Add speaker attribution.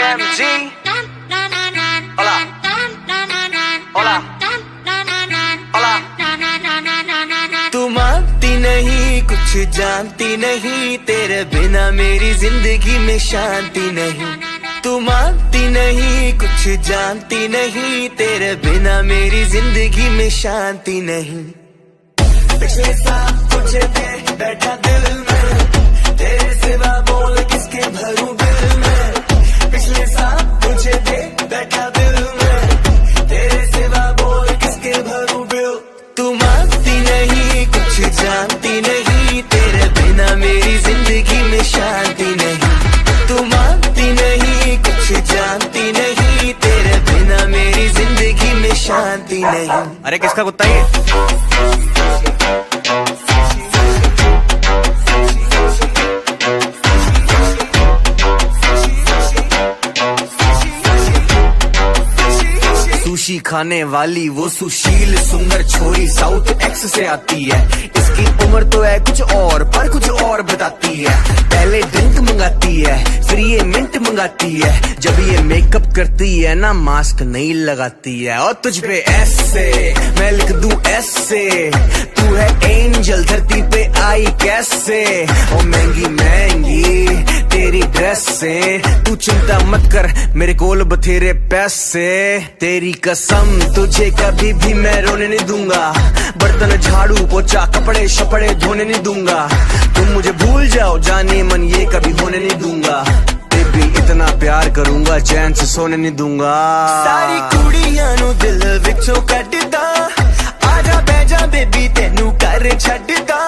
Speaker 1: OMG. Hola. Hola. Hola. तू मानती नहीं, कुछ जानती नहीं, तेरे बिना मेरी जिंदगी में शांति नहीं। तू मानती नहीं, कुछ जानती नहीं, तेरे बिना मेरी जिंदगी में शांति नहीं। पिछले साल तुझे दे बैठा दिल में, तेरे सिवा बोल किसके भरूं दिल में। पिछले साल तुझे दे बैठा दिल में, तेरे सिवा बोल किसके भरूं दिल। तू मानती नहीं, कुछ जानती नहीं, तेरे बिना मेरी जिंदगी में शांति नहीं। तू मानती नहीं, कुछ जानती नहीं, तेरे बिना मेरी जिंदगी में शांति नहीं। अरे किसका कुत्ता ये? सुशी खाने वाली वो सुशील सुंदर छोरी साउथ एक्स से आती है। इसकी उम्र तो है कुछ और, पर कुछ और बताती है। पहले ड्रिंक मंगाती है, फिर ये मिंट मंगाती है। जब ये मेकअप करती है ना, मास्क नहीं लगाती है। और तुझ पे ऐसे मैं लिख दूं ऐसे, तू है एंजल धरती पे आई कैसे। ओ महंगी महंगी तेरी ड्रेस से, तू चिंता मत कर मेरे कोल बथेरे पैसे। तेरी कसम तुझे कभी भी मैं रोने नहीं दूंगा। बर्तन झाड़ू पोछा कपड़े शपड़े धोने नहीं दूंगा। तुम मुझे भूल जाओ जाने मन, ये कभी होने नहीं दूंगा। बेबी इतना प्यार करूंगा, चैन से सोने नहीं दूंगा। सारी कुड़ियां नु दिल विचों कटदा, आजा बैजा बेबी तेनू कर छड्डदा।